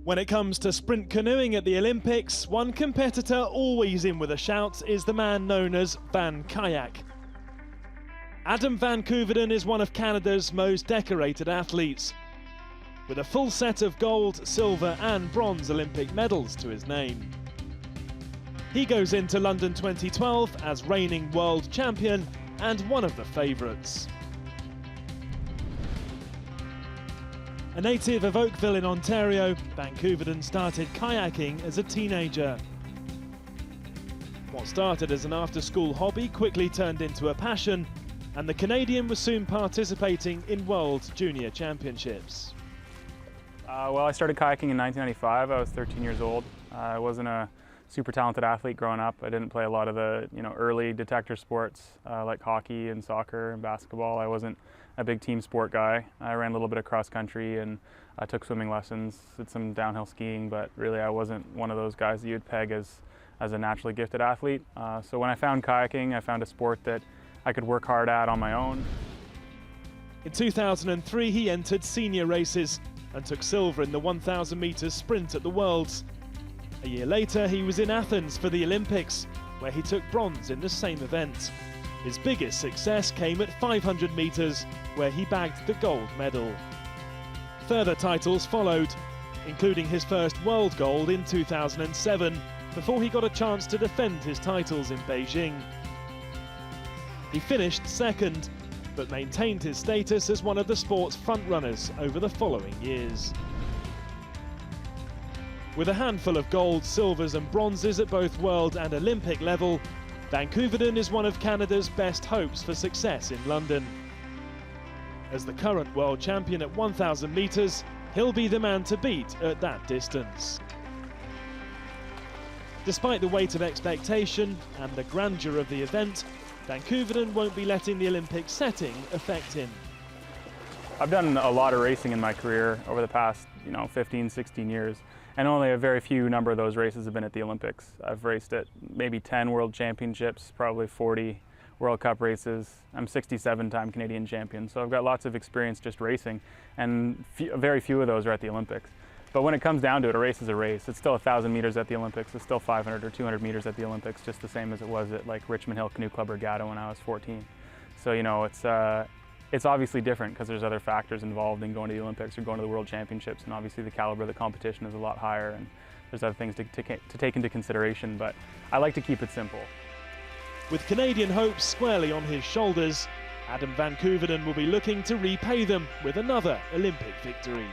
When it comes to sprint canoeing at the Olympics, one competitor always in with a shout is the man known as Van Kayak. Adam van Koeverden is one of Canada's most decorated athletes, with a full set of gold, silver and bronze Olympic medals to his name. He goes into London 2012 as reigning world champion and one of the favourites. A native of Oakville in Ontario, Van Koeverden started kayaking as a teenager. What started as an after-school hobby quickly turned into a passion, and the Canadian was soon participating in World Junior Championships. Well, I started kayaking in 1995. I was 13 years old. I wasn't a super talented athlete growing up. I didn't play a lot of the early detector sports like hockey and soccer and basketball. I wasn't a big team sport guy. I ran a little bit of cross country and I took swimming lessons, did some downhill skiing, but really I wasn't one of those guys that you'd peg as a naturally gifted athlete. So when I found kayaking, I found a sport that I could work hard at on my own. In 2003, he entered senior races and took silver in the 1,000 metres sprint at the Worlds. A year later, he was in Athens for the Olympics, where he took bronze in the same event. His biggest success came at 500 metres, where he bagged the gold medal. Further titles followed, including his first world gold in 2007, before he got a chance to defend his titles in Beijing. He finished second, but maintained his status as one of the sport's frontrunners over the following years. With a handful of golds, silvers and bronzes at both world and Olympic level, Van Koeverden is one of Canada's best hopes for success in London. As the current world champion at 1,000 metres, he'll be the man to beat at that distance. Despite the weight of expectation and the grandeur of the event, Van Koeverden won't be letting the Olympic setting affect him. I've done a lot of racing in my career over the past 15, 16 years, and only a very few number of those races have been at the Olympics. I've raced at maybe 10 World Championships, probably 40 World Cup races. I'm 67-time Canadian champion, so I've got lots of experience just racing, and very few of those are at the Olympics. But when it comes down to it, a race is a race. It's still 1,000 meters at the Olympics. It's still 500 or 200 meters at the Olympics, just the same as it was at like Richmond Hill Canoe Club Regatta when I was 14. So it's obviously different because there's other factors involved in going to the Olympics or going to the World Championships, and obviously the caliber of the competition is a lot higher, and there's other things to take into consideration, but I like to keep it simple. With Canadian hopes squarely on his shoulders, Adam van Koeverden will be looking to repay them with another Olympic victory.